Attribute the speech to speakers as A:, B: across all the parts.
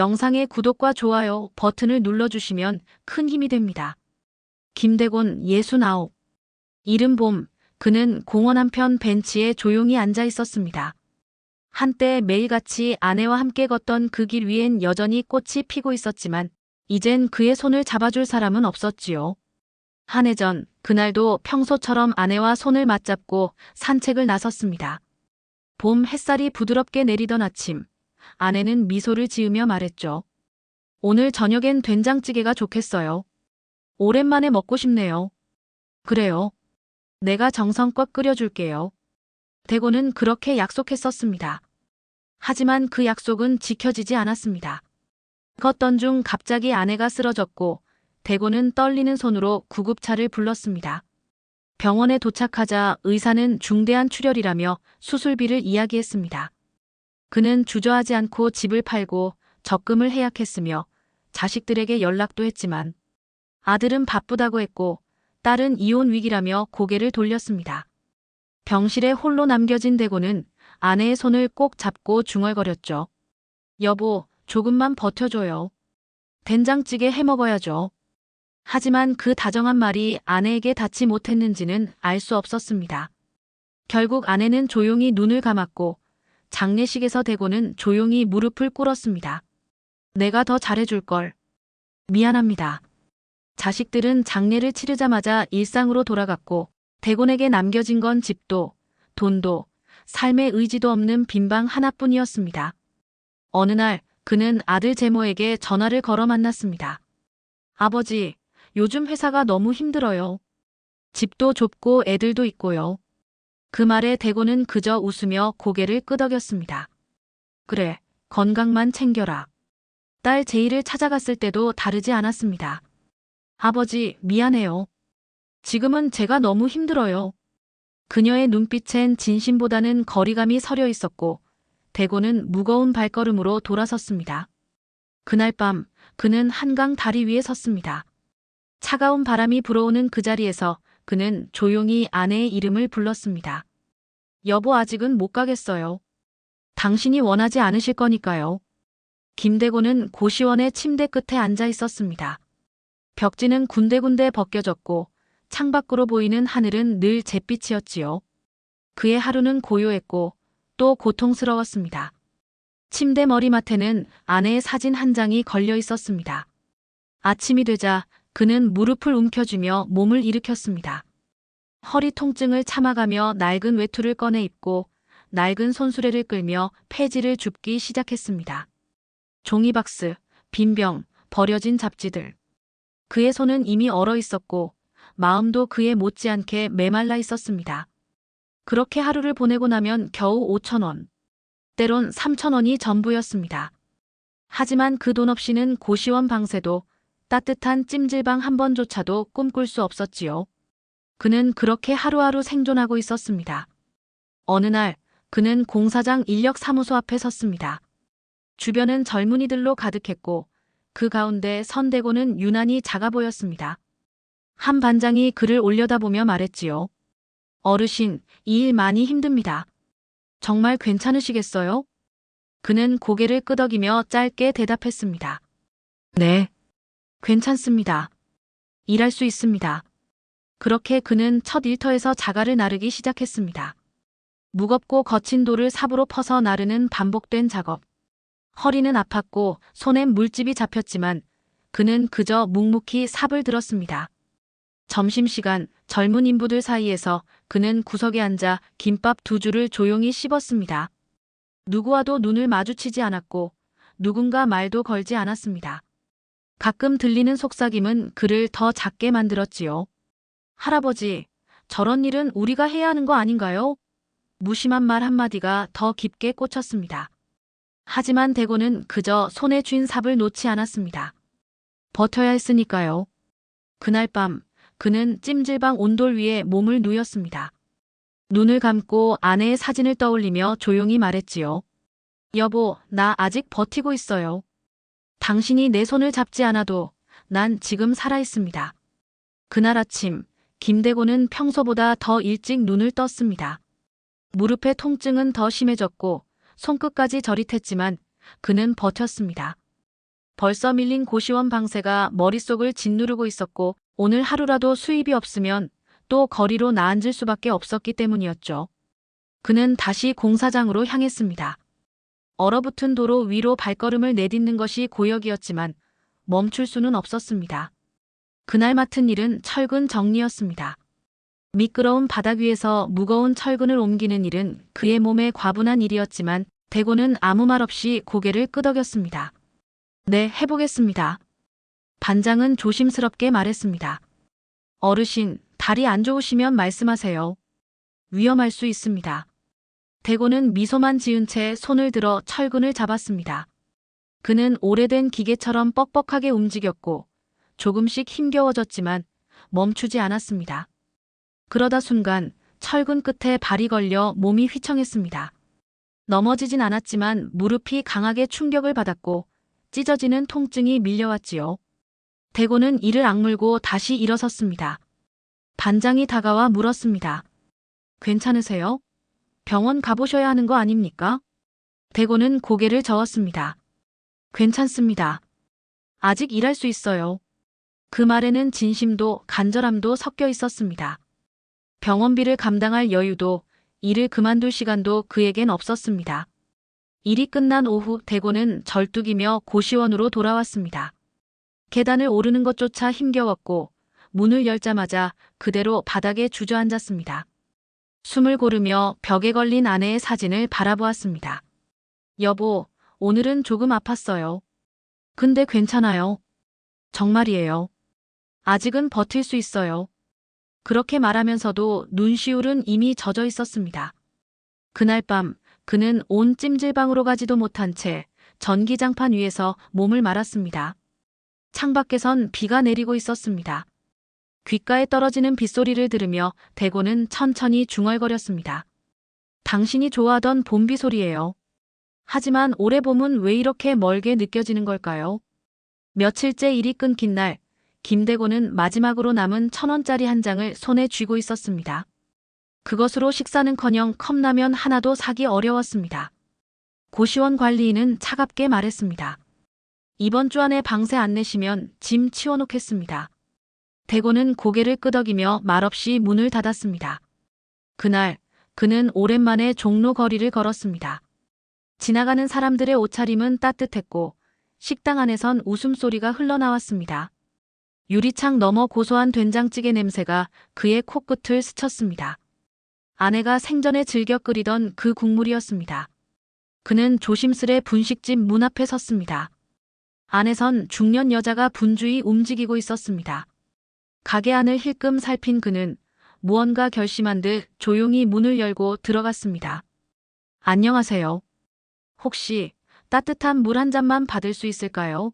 A: 영상의 구독과 좋아요 버튼을 눌러주시면 큰 힘이 됩니다. 김대곤 69. 이른 봄, 그는 공원 한편 벤치에 조용히 앉아 있었습니다. 한때 매일같이 아내와 함께 걷던 그 길 위엔 여전히 꽃이 피고 있었지만 이젠 그의 손을 잡아줄 사람은 없었지요. 한 해 전, 그날도 평소처럼 아내와 손을 맞잡고 산책을 나섰습니다. 봄 햇살이 부드럽게 내리던 아침, 아내는 미소를 지으며 말했죠. 오늘 저녁엔 된장찌개가 좋겠어요. 오랜만에 먹고 싶네요. 그래요. 내가 정성껏 끓여줄게요. 대곤은 그렇게 약속했었습니다. 하지만 그 약속은 지켜지지 않았습니다. 걷던 중 갑자기 아내가 쓰러졌고 대곤은 떨리는 손으로 구급차를 불렀습니다. 병원에 도착하자 의사는 중대한 출혈이라며 수술비를 이야기했습니다. 그는 주저하지 않고 집을 팔고 적금을 해약했으며 자식들에게 연락도 했지만 아들은 바쁘다고 했고 딸은 이혼 위기라며 고개를 돌렸습니다. 병실에 홀로 남겨진 대곤은 아내의 손을 꼭 잡고 중얼거렸죠. 여보, 조금만 버텨줘요. 된장찌개 해먹어야죠. 하지만 그 다정한 말이 아내에게 닿지 못했는지는 알 수 없었습니다. 결국 아내는 조용히 눈을 감았고 장례식에서 대곤은 조용히 무릎을 꿇었습니다. 내가 더 잘해줄걸. 미안합니다. 자식들은 장례를 치르자마자 일상으로 돌아갔고 대곤에게 남겨진 건 집도, 돈도, 삶의 의지도 없는 빈방 하나뿐이었습니다. 어느 날 그는 아들 제모에게 전화를 걸어 만났습니다. 아버지, 요즘 회사가 너무 힘들어요. 집도 좁고 애들도 있고요. 그 말에 대곤은 그저 웃으며 고개를 끄덕였습니다. 그래, 건강만 챙겨라. 딸 제이를 찾아갔을 때도 다르지 않았습니다. 아버지, 미안해요. 지금은 제가 너무 힘들어요. 그녀의 눈빛엔 진심보다는 거리감이 서려 있었고 대곤은 무거운 발걸음으로 돌아섰습니다. 그날 밤 그는 한강 다리 위에 섰습니다. 차가운 바람이 불어오는 그 자리에서 그는 조용히 아내의 이름을 불렀습니다. 여보, 아직은 못 가겠어요. 당신이 원하지 않으실 거니까요. 김대곤은 고시원의 침대 끝에 앉아 있었습니다. 벽지는 군데군데 벗겨졌고 창밖으로 보이는 하늘은 늘 잿빛이었지요. 그의 하루는 고요했고 또 고통스러웠습니다. 침대 머리맡에는 아내의 사진 한 장이 걸려 있었습니다. 아침이 되자 그는 무릎을 움켜쥐며 몸을 일으켰습니다. 허리 통증을 참아가며 낡은 외투를 꺼내 입고 낡은 손수레를 끌며 폐지를 줍기 시작했습니다. 종이박스, 빈병, 버려진 잡지들. 그의 손은 이미 얼어 있었고 마음도 그에 못지않게 메말라 있었습니다. 그렇게 하루를 보내고 나면 겨우 5,000원, 때론 3,000원이 전부였습니다. 하지만 그 돈 없이는 고시원 방세도 따뜻한 찜질방 한 번조차도 꿈꿀 수 없었지요. 그는 그렇게 하루하루 생존하고 있었습니다. 어느 날 그는 공사장 인력사무소 앞에 섰습니다. 주변은 젊은이들로 가득했고 그 가운데 선대곤은 유난히 작아 보였습니다. 한 반장이 그를 올려다보며 말했지요. 어르신, 이 일 많이 힘듭니다. 정말 괜찮으시겠어요? 그는 고개를 끄덕이며 짧게 대답했습니다. 네, 괜찮습니다. 일할 수 있습니다. 그렇게 그는 첫 일터에서 자갈을 나르기 시작했습니다. 무겁고 거친 돌을 삽으로 퍼서 나르는 반복된 작업. 허리는 아팠고 손엔 물집이 잡혔지만 그는 그저 묵묵히 삽을 들었습니다. 점심시간 젊은 인부들 사이에서 그는 구석에 앉아 김밥 2줄을 조용히 씹었습니다. 누구와도 눈을 마주치지 않았고 누군가 말도 걸지 않았습니다. 가끔 들리는 속삭임은 그를 더 작게 만들었지요. 할아버지, 저런 일은 우리가 해야 하는 거 아닌가요? 무심한 말 한마디가 더 깊게 꽂혔습니다. 하지만 대곤은 그저 손에 쥔 삽을 놓지 않았습니다. 버텨야 했으니까요. 그날 밤 그는 찜질방 온돌 위에 몸을 누였습니다. 눈을 감고 아내의 사진을 떠올리며 조용히 말했지요. 여보, 나 아직 버티고 있어요. 당신이 내 손을 잡지 않아도 난 지금 살아있습니다. 그날 아침 김대곤은 평소보다 더 일찍 눈을 떴습니다. 무릎의 통증은 더 심해졌고 손끝까지 저릿했지만 그는 버텼습니다. 벌써 밀린 고시원 방세가 머릿속을 짓누르고 있었고 오늘 하루라도 수입이 없으면 또 거리로 나앉을 수밖에 없었기 때문이었죠. 그는 다시 공사장으로 향했습니다. 얼어붙은 도로 위로 발걸음을 내딛는 것이 고역이었지만 멈출 수는 없었습니다. 그날 맡은 일은 철근 정리였습니다. 미끄러운 바닥 위에서 무거운 철근을 옮기는 일은 그의 몸에 과분한 일이었지만 대고는 아무 말 없이 고개를 끄덕였습니다. 네, 해보겠습니다. 반장은 조심스럽게 말했습니다. 어르신, 다리 안 좋으시면 말씀하세요. 위험할 수 있습니다. 대고는 미소만 지은 채 손을 들어 철근을 잡았습니다. 그는 오래된 기계처럼 뻑뻑하게 움직였고 조금씩 힘겨워졌지만 멈추지 않았습니다. 그러다 순간 철근 끝에 발이 걸려 몸이 휘청했습니다. 넘어지진 않았지만 무릎이 강하게 충격을 받았고 찢어지는 통증이 밀려왔지요. 대고는 이를 악물고 다시 일어섰습니다. 반장이 다가와 물었습니다. 괜찮으세요? 병원 가보셔야 하는 거 아닙니까? 대고는 고개를 저었습니다. 괜찮습니다. 아직 일할 수 있어요. 그 말에는 진심도 간절함도 섞여 있었습니다. 병원비를 감당할 여유도 일을 그만둘 시간도 그에겐 없었습니다. 일이 끝난 오후 대고는 절뚝이며 고시원으로 돌아왔습니다. 계단을 오르는 것조차 힘겨웠고 문을 열자마자 그대로 바닥에 주저앉았습니다. 숨을 고르며 벽에 걸린 아내의 사진을 바라보았습니다. 여보, 오늘은 조금 아팠어요. 근데 괜찮아요. 정말이에요. 아직은 버틸 수 있어요. 그렇게 말하면서도 눈시울은 이미 젖어 있었습니다. 그날 밤 그는 온 찜질방으로 가지도 못한 채 전기장판 위에서 몸을 말았습니다. 창밖에선 비가 내리고 있었습니다. 귓가에 떨어지는 빗소리를 들으며 대고는 천천히 중얼거렸습니다. 당신이 좋아하던 봄비 소리예요. 하지만 올해 봄은 왜 이렇게 멀게 느껴지는 걸까요? 며칠째 일이 끊긴 날 김대고는 마지막으로 남은 1,000원짜리 한 장을 손에 쥐고 있었습니다. 그것으로 식사는커녕 컵라면 하나도 사기 어려웠습니다. 고시원 관리인은 차갑게 말했습니다. 이번 주 안에 방세 안 내시면 짐 치워놓겠습니다. 대고는 고개를 끄덕이며 말없이 문을 닫았습니다. 그날 그는 오랜만에 종로 거리를 걸었습니다. 지나가는 사람들의 옷차림은 따뜻했고 식당 안에선 웃음소리가 흘러나왔습니다. 유리창 너머 고소한 된장찌개 냄새가 그의 코끝을 스쳤습니다. 아내가 생전에 즐겨 끓이던 그 국물이었습니다. 그는 조심스레 분식집 문 앞에 섰습니다. 안에선 중년 여자가 분주히 움직이고 있었습니다. 가게 안을 힐끔 살핀 그는 무언가 결심한 듯 조용히 문을 열고 들어갔습니다. 안녕하세요. 혹시 따뜻한 물 한 잔만 받을 수 있을까요?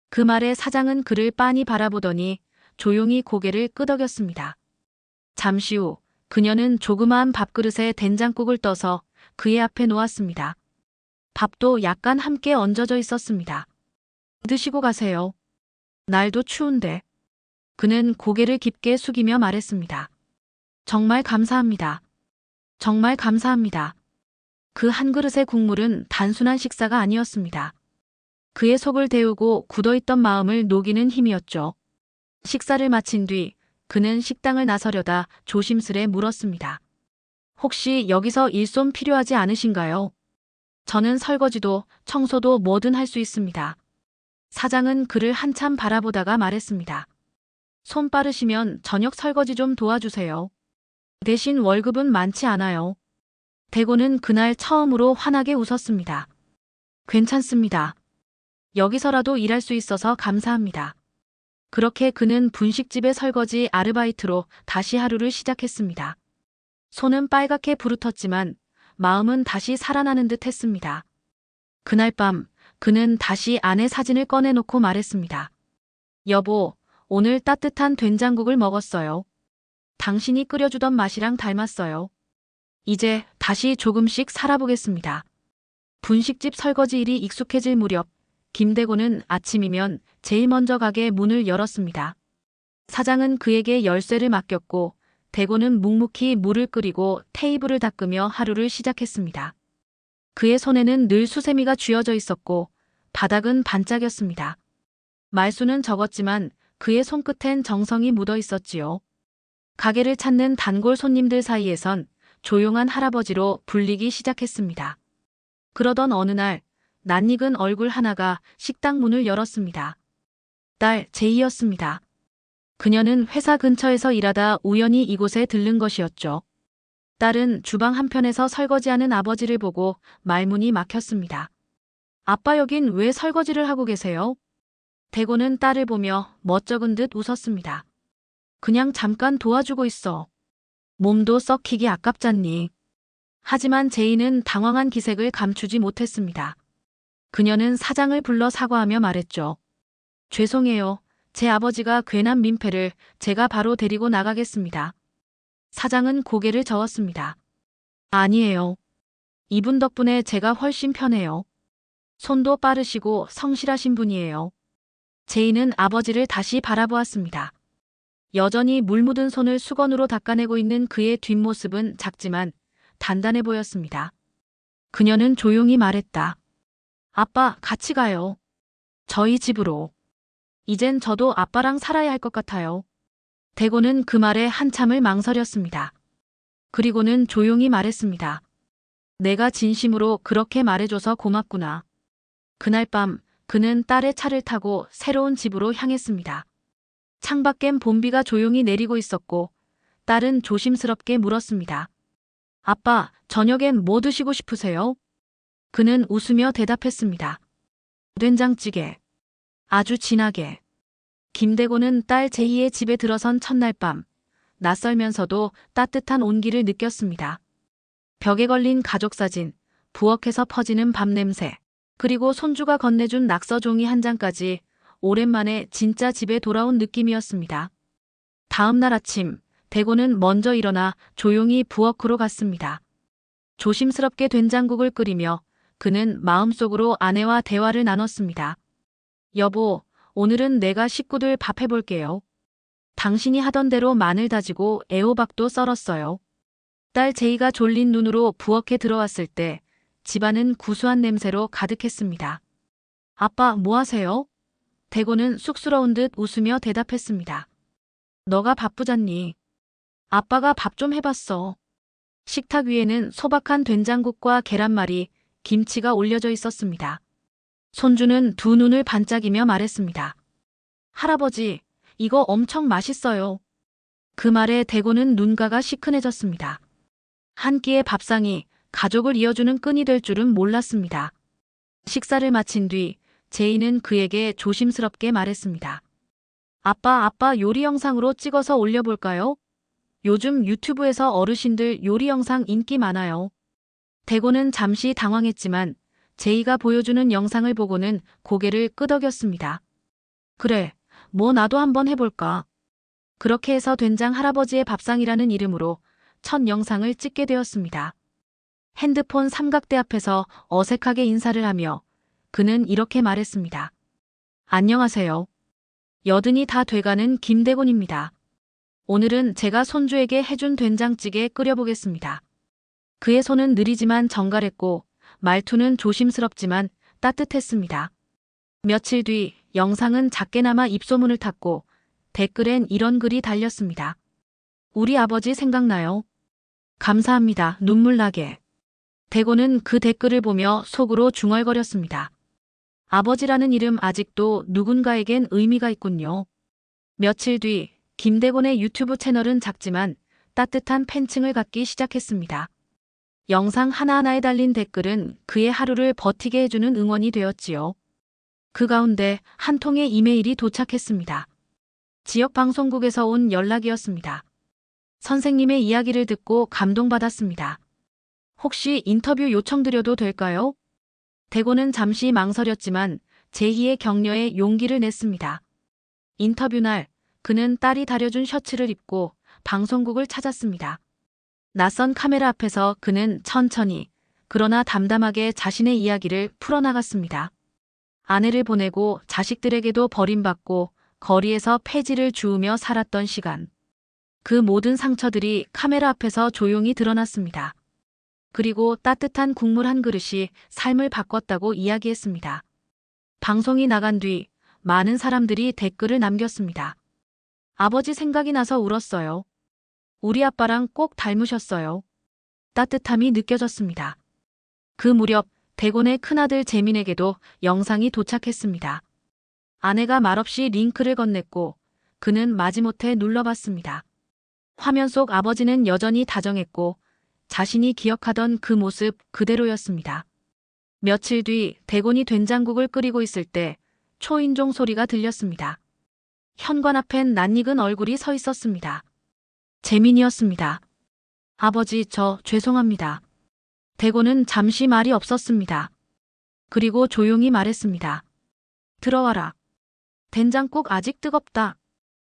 A: 그 말에 사장은 그를 빤히 바라보더니 조용히 고개를 끄덕였습니다. 잠시 후 그녀는 조그마한 밥그릇에 된장국을 떠서 그의 앞에 놓았습니다. 밥도 약간 함께 얹어져 있었습니다. 드시고 가세요. 날도 추운데. 그는 고개를 깊게 숙이며 말했습니다. 정말 감사합니다. 정말 감사합니다. 그 한 그릇의 국물은 단순한 식사가 아니었습니다. 그의 속을 데우고 굳어있던 마음을 녹이는 힘이었죠. 식사를 마친 뒤 그는 식당을 나서려다 조심스레 물었습니다. 혹시 여기서 일손 필요하지 않으신가요? 저는 설거지도 청소도 뭐든 할 수 있습니다. 사장은 그를 한참 바라보다가 말했습니다. 손 빠르시면 저녁 설거지 좀 도와주세요. 대신 월급은 많지 않아요. 대고는 그날 처음으로 환하게 웃었습니다. 괜찮습니다. 여기서라도 일할 수 있어서 감사합니다. 그렇게 그는 분식집의 설거지 아르바이트로 다시 하루를 시작했습니다. 손은 빨갛게 부르텄지만 마음은 다시 살아나는 듯 했습니다. 그날 밤 그는 다시 아내 사진을 꺼내놓고 말했습니다. 여보, 오늘 따뜻한 된장국을 먹었어요. 당신이 끓여주던 맛이랑 닮았어요. 이제 다시 조금씩 살아보겠습니다. 분식집 설거지 일이 익숙해질 무렵 김대고는 아침이면 제일 먼저 가게 문을 열었습니다. 사장은 그에게 열쇠를 맡겼고 대고는 묵묵히 물을 끓이고 테이블을 닦으며 하루를 시작했습니다. 그의 손에는 늘 수세미가 쥐어져 있었고 바닥은 반짝였습니다. 말수는 적었지만 그의 손끝엔 정성이 묻어 있었지요. 가게를 찾는 단골 손님들 사이에선 조용한 할아버지로 불리기 시작했습니다. 그러던 어느 날 낯익은 얼굴 하나가 식당 문을 열었습니다. 딸 제이였습니다. 그녀는 회사 근처에서 일하다 우연히 이곳에 들른 것이었죠. 딸은 주방 한편에서 설거지하는 아버지를 보고 말문이 막혔습니다. 아빠 여긴 왜 설거지를 하고 계세요? 대고는 딸을 보며 멋쩍은 듯 웃었습니다. 그냥 잠깐 도와주고 있어. 몸도 썩히기 아깝잖니. 하지만 제이는 당황한 기색을 감추지 못했습니다. 그녀는 사장을 불러 사과하며 말했죠. 죄송해요. 제 아버지가 괜한 민폐를 제가 바로 데리고 나가겠습니다. 사장은 고개를 저었습니다. 아니에요. 이분 덕분에 제가 훨씬 편해요. 손도 빠르시고 성실하신 분이에요. 제이는 아버지를 다시 바라보았습니다. 여전히 물 묻은 손을 수건으로 닦아내고 있는 그의 뒷모습은 작지만 단단해 보였습니다. 그녀는 조용히 말했다. 아빠, 같이 가요. 저희 집으로. 이젠 저도 아빠랑 살아야 할 것 같아요. 대고는 그 말에 한참을 망설였습니다. 그리고는 조용히 말했습니다. 내가 진심으로 그렇게 말해줘서 고맙구나. 그날 밤 그는 딸의 차를 타고 새로운 집으로 향했습니다. 창밖엔 봄비가 조용히 내리고 있었고 딸은 조심스럽게 물었습니다. 아빠, 저녁엔 뭐 드시고 싶으세요? 그는 웃으며 대답했습니다. 된장찌개. 아주 진하게. 김대곤은 딸 제이의 집에 들어선 첫날 밤, 낯설면서도 따뜻한 온기를 느꼈습니다. 벽에 걸린 가족사진, 부엌에서 퍼지는 밥 냄새, 그리고 손주가 건네준 낙서 종이 한 장까지 오랜만에 진짜 집에 돌아온 느낌이었습니다. 다음 날 아침, 대곤은 먼저 일어나 조용히 부엌으로 갔습니다. 조심스럽게 된장국을 끓이며 그는 마음속으로 아내와 대화를 나눴습니다. 여보, 오늘은 내가 식구들 밥 해볼게요. 당신이 하던 대로 마늘 다지고 애호박도 썰었어요. 딸 제이가 졸린 눈으로 부엌에 들어왔을 때 집안은 구수한 냄새로 가득했습니다. 아빠, 뭐 하세요? 대고는 쑥스러운 듯 웃으며 대답했습니다. 너가 바쁘잖니. 아빠가 밥 좀 해봤어. 식탁 위에는 소박한 된장국과 계란말이, 김치가 올려져 있었습니다. 손주는 두 눈을 반짝이며 말했습니다. 할아버지, 이거 엄청 맛있어요. 그 말에 대고는 눈가가 시큰해졌습니다. 한 끼의 밥상이 가족을 이어주는 끈이 될 줄은 몰랐습니다. 식사를 마친 뒤 제이는 그에게 조심스럽게 말했습니다. 아빠 요리 영상으로 찍어서 올려볼까요? 요즘 유튜브에서 어르신들 요리 영상 인기 많아요. 대고는 잠시 당황했지만 제이가 보여주는 영상을 보고는 고개를 끄덕였습니다. 그래, 뭐 나도 한번 해볼까. 그렇게 해서 된장 할아버지의 밥상이라는 이름으로 첫 영상을 찍게 되었습니다. 핸드폰 삼각대 앞에서 어색하게 인사를 하며 그는 이렇게 말했습니다. 안녕하세요. 여든이 다 돼가는 김대곤입니다. 오늘은 제가 손주에게 해준 된장찌개 끓여보겠습니다. 그의 손은 느리지만 정갈했고 말투는 조심스럽지만 따뜻했습니다. 며칠 뒤 영상은 작게나마 입소문을 탔고 댓글엔 이런 글이 달렸습니다. 우리 아버지 생각나요? 감사합니다. 눈물 나게. 대고는 그 댓글을 보며 속으로 중얼거렸습니다. 아버지라는 이름 아직도 누군가에겐 의미가 있군요. 며칠 뒤 김대곤의 유튜브 채널은 작지만 따뜻한 팬층을 갖기 시작했습니다. 영상 하나하나에 달린 댓글은 그의 하루를 버티게 해주는 응원이 되었지요. 그 가운데 한 통의 이메일이 도착했습니다. 지역 방송국에서 온 연락이었습니다. 선생님의 이야기를 듣고 감동받았습니다. 혹시 인터뷰 요청드려도 될까요? 대고는 잠시 망설였지만 제희의 격려에 용기를 냈습니다. 인터뷰 날 그는 딸이 다려준 셔츠를 입고 방송국을 찾았습니다. 낯선 카메라 앞에서 그는 천천히 그러나 담담하게 자신의 이야기를 풀어나갔습니다. 아내를 보내고 자식들에게도 버림받고 거리에서 폐지를 주우며 살았던 시간. 그 모든 상처들이 카메라 앞에서 조용히 드러났습니다. 그리고 따뜻한 국물 한 그릇이 삶을 바꿨다고 이야기했습니다. 방송이 나간 뒤 많은 사람들이 댓글을 남겼습니다. 아버지 생각이 나서 울었어요. 우리 아빠랑 꼭 닮으셨어요. 따뜻함이 느껴졌습니다. 그 무렵 대곤의 큰아들 재민에게도 영상이 도착했습니다. 아내가 말없이 링크를 건넸고 그는 마지못해 눌러봤습니다. 화면 속 아버지는 여전히 다정했고 자신이 기억하던 그 모습 그대로였습니다. 며칠 뒤 대곤이 된장국을 끓이고 있을 때 초인종 소리가 들렸습니다. 현관 앞엔 낯익은 얼굴이 서 있었습니다. 재민이었습니다. 아버지, 저 죄송합니다. 대곤은 잠시 말이 없었습니다. 그리고 조용히 말했습니다. 들어와라. 된장국 아직 뜨겁다.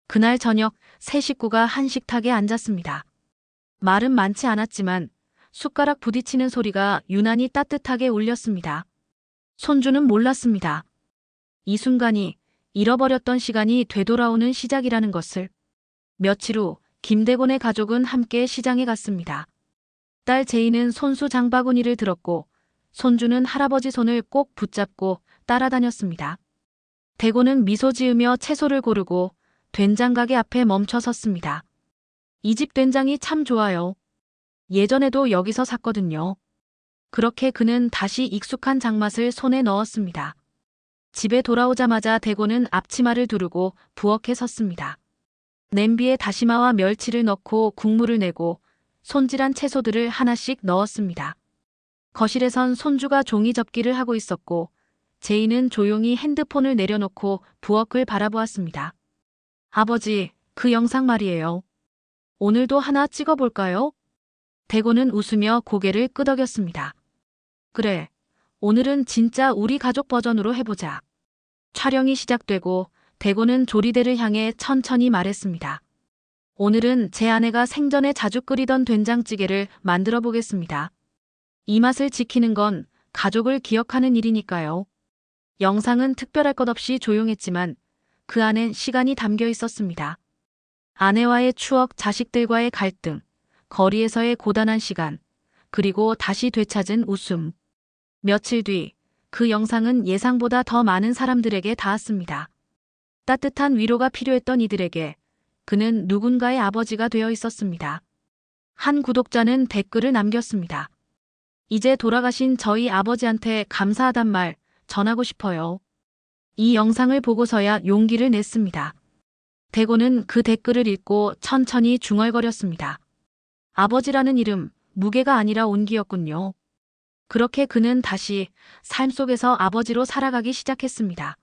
A: 그날 저녁 세 식구가 한 식탁에 앉았습니다. 말은 많지 않았지만 숟가락 부딪히는 소리가 유난히 따뜻하게 울렸습니다. 손주는 몰랐습니다. 이 순간이 잃어버렸던 시간이 되돌아오는 시작이라는 것을. 며칠 후 김대곤의 가족은 함께 시장에 갔습니다. 딸 제이는 손수 장바구니를 들었고 손주는 할아버지 손을 꼭 붙잡고 따라다녔습니다. 대곤은 미소 지으며 채소를 고르고 된장 가게 앞에 멈춰 섰습니다. 이 집 된장이 참 좋아요. 예전에도 여기서 샀거든요. 그렇게 그는 다시 익숙한 장맛을 손에 넣었습니다. 집에 돌아오자마자 대곤은 앞치마를 두르고 부엌에 섰습니다. 냄비에 다시마와 멸치를 넣고 국물을 내고 손질한 채소들을 하나씩 넣었습니다. 거실에선 손주가 종이 접기를 하고 있었고 제이는 조용히 핸드폰을 내려놓고 부엌을 바라보았습니다. 아버지, 그 영상 말이에요. 오늘도 하나 찍어볼까요? 대곤은 웃으며 고개를 끄덕였습니다. 그래, 오늘은 진짜 우리 가족 버전으로 해보자. 촬영이 시작되고 대곤은 조리대를 향해 천천히 말했습니다. 오늘은 제 아내가 생전에 자주 끓이던 된장찌개를 만들어 보겠습니다. 이 맛을 지키는 건 가족을 기억하는 일이니까요. 영상은 특별할 것 없이 조용했지만 그 안엔 시간이 담겨 있었습니다. 아내와의 추억, 자식들과의 갈등, 거리에서의 고단한 시간, 그리고 다시 되찾은 웃음. 며칠 뒤 그 영상은 예상보다 더 많은 사람들에게 닿았습니다. 따뜻한 위로가 필요했던 이들에게 그는 누군가의 아버지가 되어 있었습니다. 한 구독자는 댓글을 남겼습니다. 이제 돌아가신 저희 아버지한테 감사하단 말 전하고 싶어요. 이 영상을 보고서야 용기를 냈습니다. 대곤은 그 댓글을 읽고 천천히 중얼거렸습니다. 아버지라는 이름, 무게가 아니라 온기였군요. 그렇게 그는 다시 삶 속에서 아버지로 살아가기 시작했습니다.